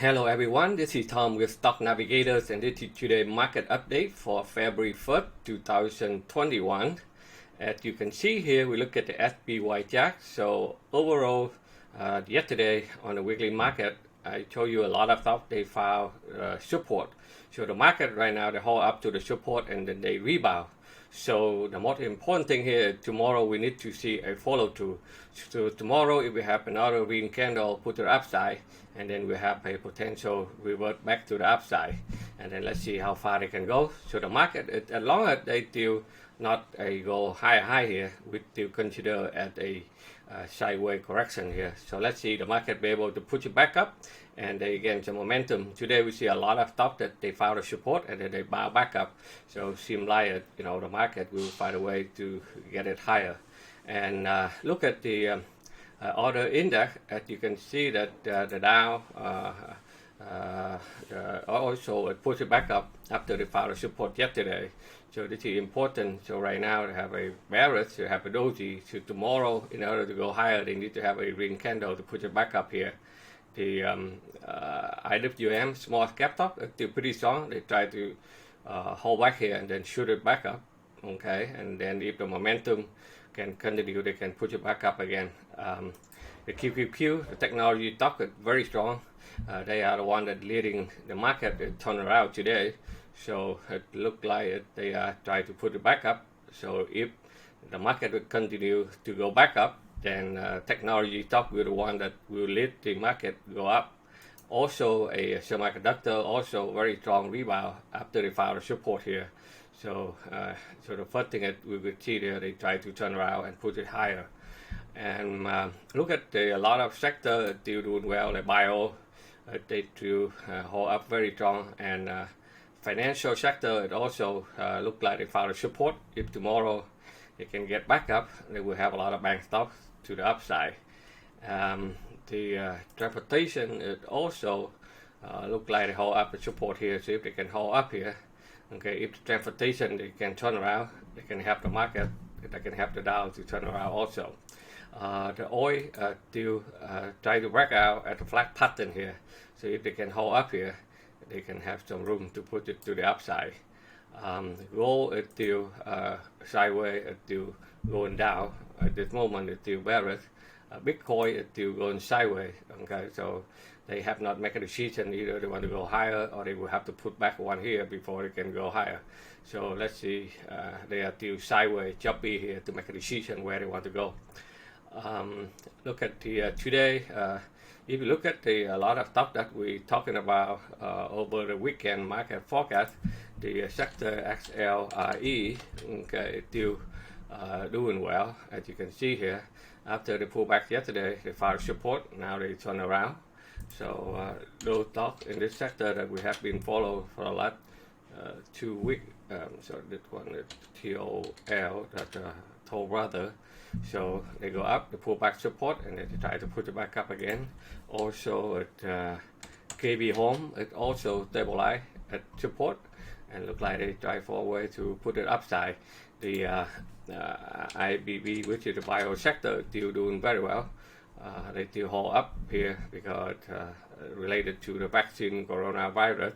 Hello everyone, this is Tom with Stock Navigators, and this is today's market update for February 1st, 2021. As you can see here, we look at the SPY chart. So overall, yesterday on the weekly market, I told you a lot of stuff. They found support. So the market right now, they hold up to the support and then they rebound. So the most important thing here, tomorrow we need to see a follow through. So tomorrow, if we have another green candle put to the upside, and then we have a potential revert back to the upside, and then let's see how far they can go. So the market, as long as they still not go high here, we still consider at a sideways correction here. So let's see the market be able to push it back up, and they gain some momentum. Today we see a lot of stuff that they found a support and then they bow back up. So seem like the market will find a way to get it higher. And look at the order index. As you can see that the Dow also pushed it back up after they found a support yesterday. So this is important. So right now they have a bearish, they have a doji. So tomorrow, in order to go higher, they need to have a green candle to push it back up here. The IWM small cap stock is still pretty strong. They try to hold back here and then shoot it back up. Okay, and then if the momentum can continue, they can push it back up again. The QQQ, the technology stock, is very strong. They are the one that leading the market. They turn around today, so it looked like they are trying to put it back up. So if the market will continue to go back up, then technology stock will be the one that will lead the market go up. Also, a semiconductor, also very strong rebound after they found a support here. So, the first thing that we will see there, they try to turn around and put it higher. And look at a lot of sectors still doing well. Like bio, they still hold up very strong. And financial sector, it also look like they found a support. If tomorrow they can get back up, they will have a lot of bank stocks to the upside. The transportation, it also look like they hold up the support here. So if they can hold up here, okay, if the transportation they can turn around, they can help the market, they can help the Dow to turn around also. The oil still try to break out at a flat pattern here. So if they can hold up here, they can have some room to put it to the upside. Gold is still sideways, it's still going down. At this moment, it's still bearish. Bitcoin is still going sideways. Okay, so they have not made a decision. Either they want to go higher or they will have to put back one here before they can go higher. So let's see, they are still sideways, choppy here to make a decision where they want to go. Look at the today. If you look at a lot of stuff that we're talking about over the weekend market forecast, the sector XLRE, okay, still doing well, as you can see here. After they pulled back yesterday, they found support. Now they turn around. So those stocks in this sector that we have been following for the last 2 weeks. So this one is TOL, that Toll Brother. So they go up, they pull back support, and then they try to put it back up again. Also at KB Home, it also stabilized at support, and look like they try for a way to put it upside. The IBB, which is the bio sector, still doing very well. They still hold up here because related to the vaccine coronavirus.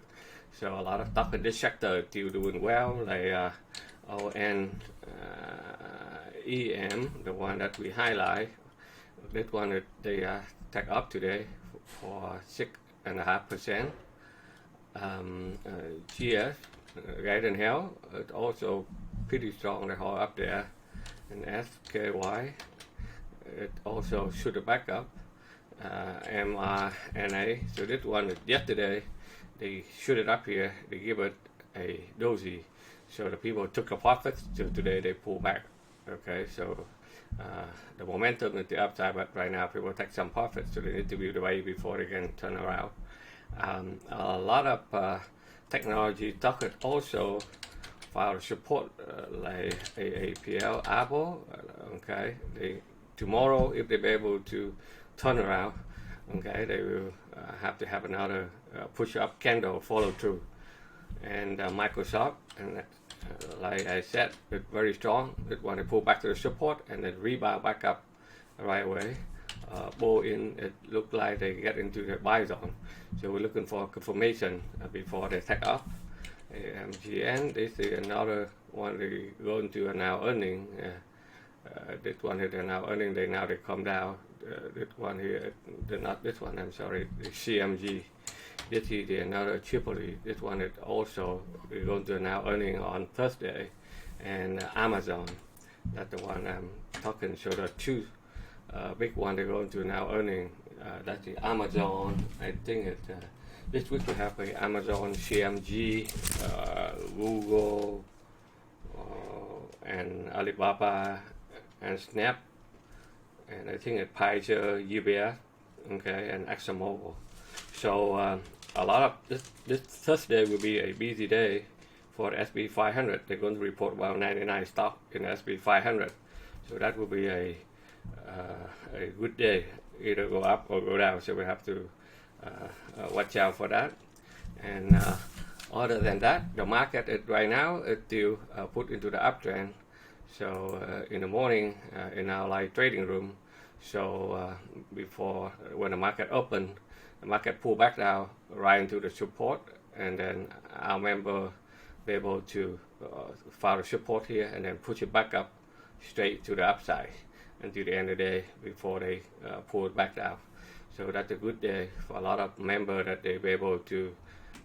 So a lot of stuff in this sector is still doing well, like ONEM, the one that we highlight. This one that they take up today for 6.5%. GS, Guidance Health, it's also pretty strong. They hold up there. And SKY, it also shoot it back up. mRNA, so this one yesterday they shoot it up here, they give it a doji, so the people took a profit. So today they pull back. Okay, so the momentum is the upside, but right now people take some profit, so they need to be the way before they can turn around. A lot of technology stock also found support, like AAPL, Apple. Okay, tomorrow, if they be able to turn around, okay, they will have to have another push-up candle follow through. And Microsoft, and like I said, it's very strong. It want to pull back to the support and then rebound back up right away. bought in, it looked like they get into the buy zone. So we're looking for confirmation before they take off. MGN, this is another one they go into now earning. This one here, they're now earning, they come down. This one here, not this one, I'm sorry, the CMG. This is another Tripoli. This one is also going to now earning on Thursday. And Amazon, that's the one I'm talking. So the two big one they're going to now earning. That's the Amazon. I think it this week we have a Amazon, CMG, Google, and Alibaba, and Snap, and I think it's Pfizer, UBS, okay, and ExxonMobil. So a lot of this Thursday will be a busy day for the SP 500. They're going to report about 99 stock in the SP 500. So that will be a good day, either go up or go down. So we have to watch out for that. And other than that, the market right now is still put into the uptrend. So in the morning in our live trading room, so before when the market opened, the market pulled back down right into the support, and then our member be able to follow support here and then push it back up straight to the upside until the end of the day before they pull it back down. So that's a good day for a lot of members that they be able to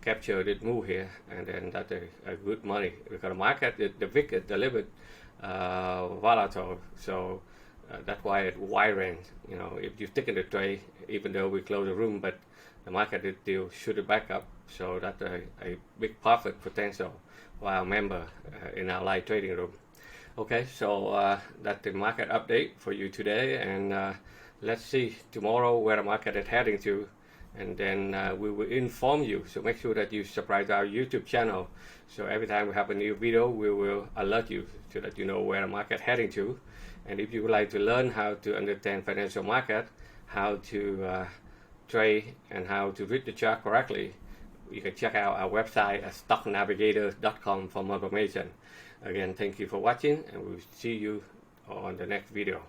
capture this move here, and then that's a good money because the market, the VIX is a little bit volatile, so that's why it's wide range. You know, if you stick in the trade, even though we close the room, but the market is still shoot it back up, so that's a big profit potential for our member in our live trading room. Okay, so that's the market update for you today, and let's see tomorrow where the market is heading to, and then we will inform you. So make sure that you subscribe to our YouTube channel, so every time we have a new video we will alert you so that you know where the market heading to. And if you would like to learn how to understand financial market, how to trade, and how to read the chart correctly, you can check out our website at stocknavigators.com for more information. Again, thank you for watching, and we'll see you on the next video.